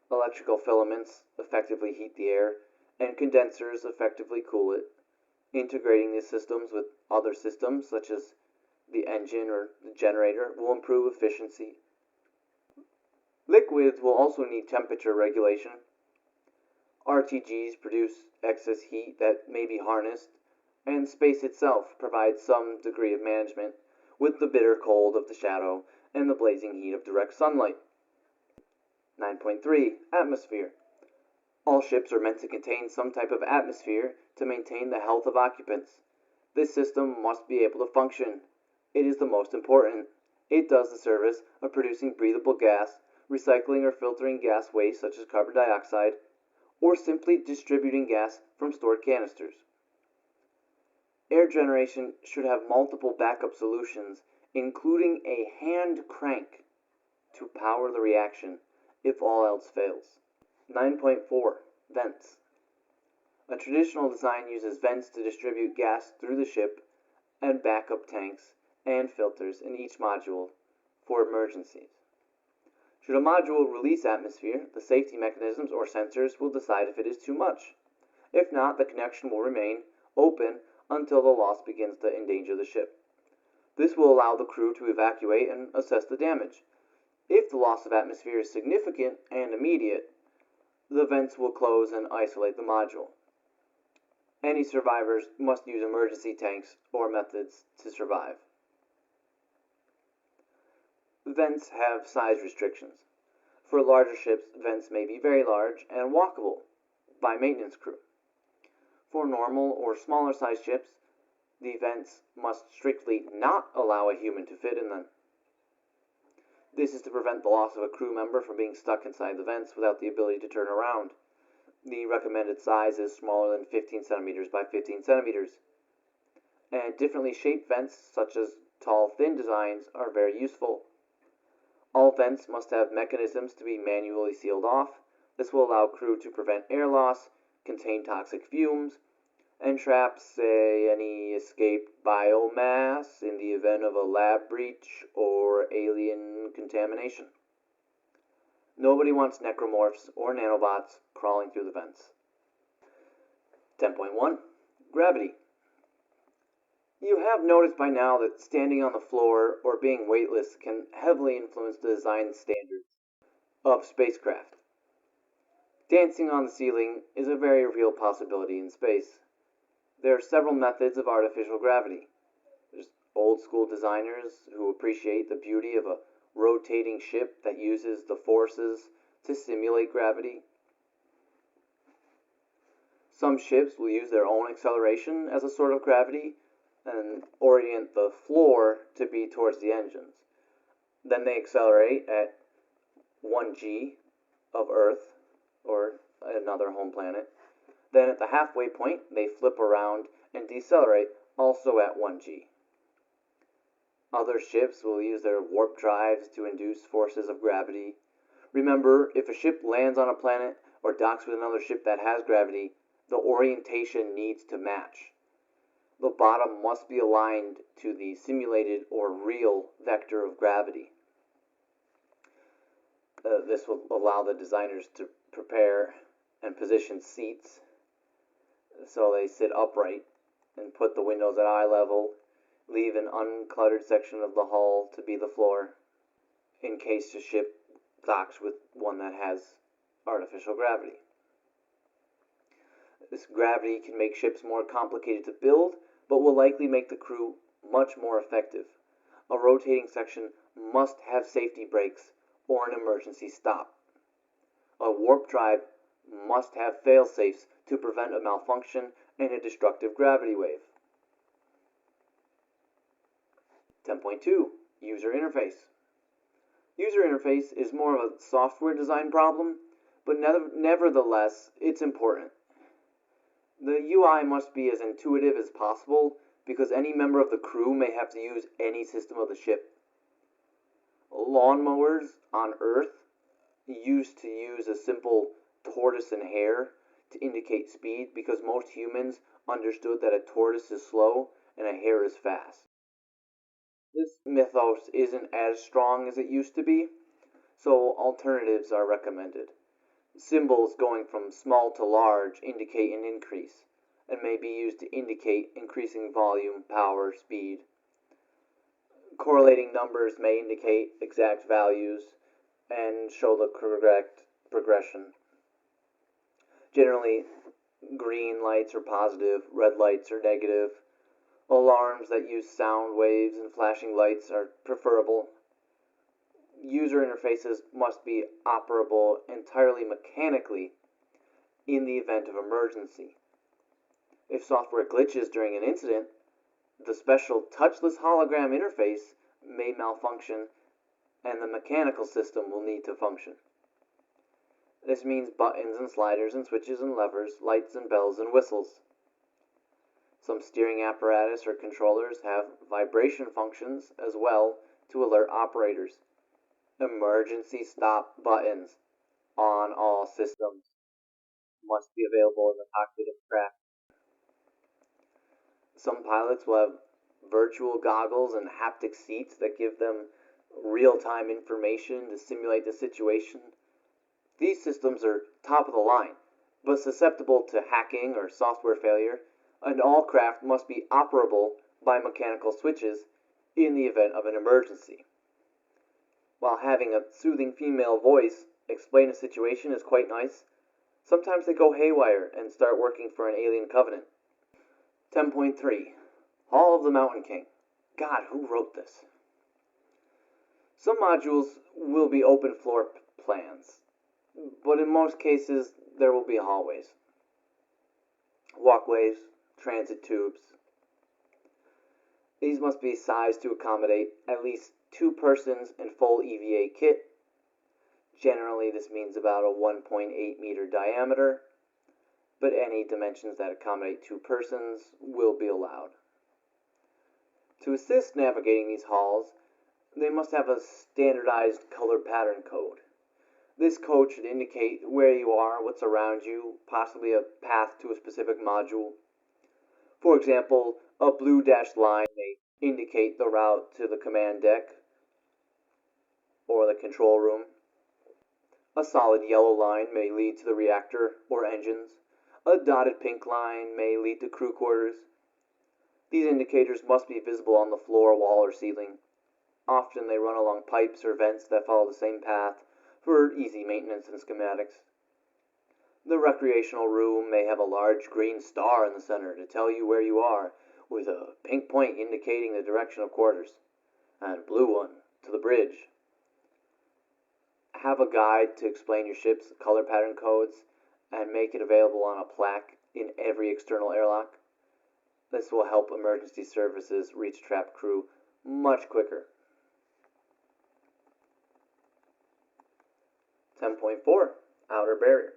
S1: Electrical filaments effectively heat the air, and condensers effectively cool it. Integrating these systems with other systems, such as the engine or the generator, will improve efficiency. Liquids will also need temperature regulation. RTGs produce excess heat that may be harnessed, and space itself provides some degree of management with the bitter cold of the shadow and the blazing heat of direct sunlight. 9.3. Atmosphere. All ships are meant to contain some type of atmosphere to maintain the health of occupants. This system must be able to function. It is the most important. It does the service of producing breathable gas, recycling or filtering gas waste such as carbon dioxide, or simply distributing gas from stored canisters. Air generation should have multiple backup solutions, including a hand crank to power the reaction if all else fails. 9.4. Vents. A traditional design uses vents to distribute gas through the ship and backup tanks and filters in each module for emergencies. Should a module release atmosphere, the safety mechanisms or sensors will decide if it is too much. If not, the connection will remain open until the loss begins to endanger the ship. This will allow the crew to evacuate and assess the damage. If the loss of atmosphere is significant and immediate, the vents will close and isolate the module. Any survivors must use emergency tanks or methods to survive. Vents have size restrictions. For larger ships, vents may be very large and walkable by maintenance crew. For normal or smaller sized ships, the vents must strictly not allow a human to fit in them. This is to prevent the loss of a crew member from being stuck inside the vents without the ability to turn around. The recommended size is smaller than 15 centimeters by 15 centimeters. And differently shaped vents, such as tall, thin designs, are very useful. All vents must have mechanisms to be manually sealed off. This will allow crew to prevent air loss, contain toxic fumes, and trap, say, any escaped biomass in the event of a lab breach or alien contamination. Nobody wants necromorphs or nanobots crawling through the vents. 10.1. Gravity. You have noticed by now that standing on the floor or being weightless can heavily influence the design standards of spacecraft. Dancing on the ceiling is a very real possibility in space. There are several methods of artificial gravity. There's old school designers who appreciate the beauty of a rotating ship that uses the forces to simulate gravity. Some ships will use their own acceleration as a sort of gravity and orient the floor to be towards the engines. Then they accelerate at 1g of Earth or another home planet. Then at the halfway point, they flip around and decelerate, also at 1g. Other ships will use their warp drives to induce forces of gravity. Remember, if a ship lands on a planet or docks with another ship that has gravity, the orientation needs to match. The bottom must be aligned to the simulated or real vector of gravity. This will allow the designers to prepare and position seats so they sit upright and put the windows at eye level, leave an uncluttered section of the hull to be the floor in case the ship docks with one that has artificial gravity. This gravity can make ships more complicated to build, but will likely make the crew much more effective. A rotating section must have safety brakes or an emergency stop. A warp drive must have fail-safes to prevent a malfunction and a destructive gravity wave. 10.2. User interface. User interface is more of a software design problem, but nevertheless, it's important. The UI must be as intuitive as possible because any member of the crew may have to use any system of the ship. Lawnmowers on Earth used to use a simple tortoise and hare to indicate speed because most humans understood that a tortoise is slow and a hare is fast. This mythos isn't as strong as it used to be, so alternatives are recommended. Symbols going from small to large indicate an increase and may be used to indicate increasing volume, power, speed. Correlating numbers may indicate exact values and show the correct progression. Generally, green lights are positive, red lights are negative. Alarms that use sound waves and flashing lights are preferable. User interfaces must be operable entirely mechanically in the event of emergency. If software glitches during an incident, the special touchless hologram interface may malfunction and the mechanical system will need to function. This means buttons and sliders and switches and levers, lights and bells and whistles. Some steering apparatus or controllers have vibration functions as well to alert operators. Emergency stop buttons on all systems must be available in the cockpit of craft. Some pilots will have virtual goggles and haptic seats that give them real-time information to simulate the situation. These systems are top of the line, but susceptible to hacking or software failure, and all craft must be operable by mechanical switches in the event of an emergency. While having a soothing female voice explain a situation is quite nice, sometimes they go haywire and start working for an alien covenant. 10.3. Hall of the Mountain King. God, who wrote this? Some modules will be open floor plans, but in most cases there will be hallways, walkways, transit tubes. These must be sized to accommodate at least 2 persons in full EVA kit. Generally, this means about a 1.8 meter diameter, but any dimensions that accommodate 2 persons will be allowed. To assist navigating these halls, they must have a standardized color pattern code. This code should indicate where you are, what's around you, possibly a path to a specific module. For example, a blue dashed line may indicate the route to the command deck or the control room. A solid yellow line may lead to the reactor or engines. A dotted pink line may lead to crew quarters. These indicators must be visible on the floor, wall, or ceiling. Often they run along pipes or vents that follow the same path for easy maintenance and schematics. The recreational room may have a large green star in the center to tell you where you are, with a pink point indicating the direction of quarters, and a blue one to the bridge. Have a guide to explain your ship's color pattern codes and make it available on a plaque in every external airlock. This will help emergency services reach trapped crew much quicker. 10.4. Outer barrier.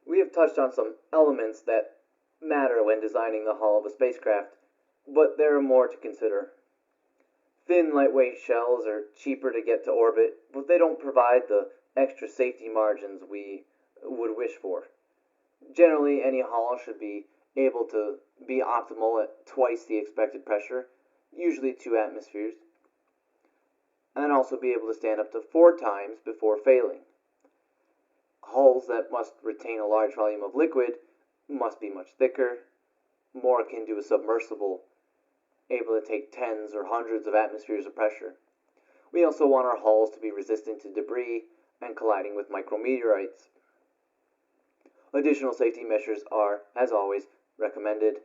S1: We have touched on some elements that matter when designing the hull of a spacecraft, but there are more to consider. Thin, lightweight shells are cheaper to get to orbit, but they don't provide the extra safety margins we would wish for. Generally, any hull should be able to be optimal at twice the expected pressure, usually 2 atmospheres, and also be able to stand up to 4 times before failing. Hulls that must retain a large volume of liquid must be much thicker, more akin to a submersible, able to take tens or hundreds of atmospheres of pressure. We also want our hulls to be resistant to debris and colliding with micrometeorites. Additional safety measures are, as always, recommended.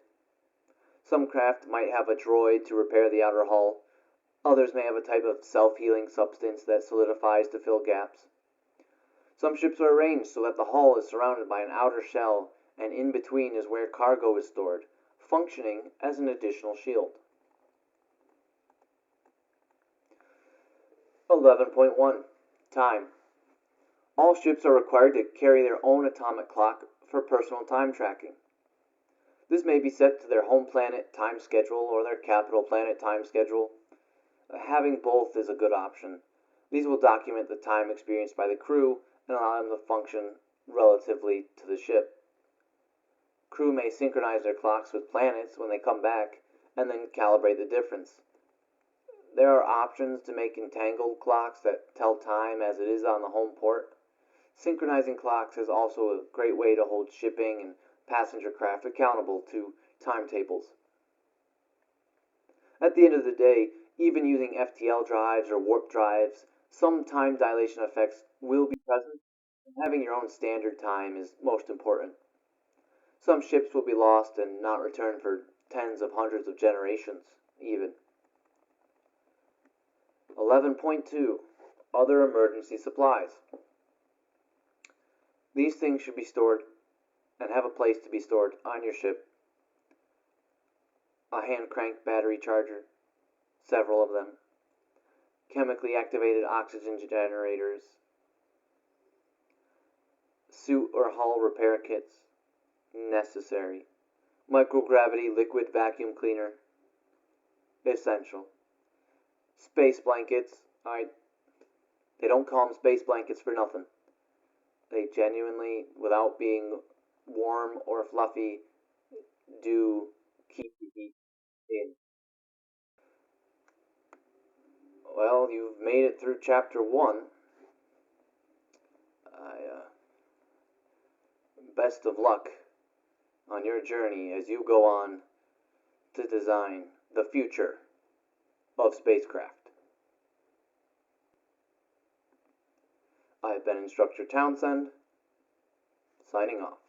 S1: Some craft might have a droid to repair the outer hull. Others may have a type of self-healing substance that solidifies to fill gaps. Some ships are arranged so that the hull is surrounded by an outer shell and in between is where cargo is stored, functioning as an additional shield. 11.1. Time. All ships are required to carry their own atomic clock for personal time tracking. This may be set to their home planet time schedule or their capital planet time schedule. Having both is a good option. These will document the time experienced by the crew and allow them to function relatively to the ship. Crew may synchronize their clocks with planets when they come back and then calibrate the difference. There are options to make entangled clocks that tell time as it is on the home port. Synchronizing clocks is also a great way to hold shipping and passenger craft accountable to timetables. At the end of the day, even using FTL drives or warp drives, some time dilation effects will be present, and having your own standard time is most important. Some ships will be lost and not returned for tens of hundreds of generations, even. 11.2. Other emergency supplies. These things should be stored and have a place to be stored on your ship. A hand crank battery charger, several of them. Chemically activated oxygen generators. Suit or hull repair kits, necessary. Microgravity liquid vacuum cleaner, essential. Space blankets, they don't call them space blankets for nothing. They genuinely, without being warm or fluffy, do keep the heat in. Well, you've made it through chapter 1. Best of luck on your journey as you go on to design the future of spacecraft. I've been Instructor Townsend, signing off.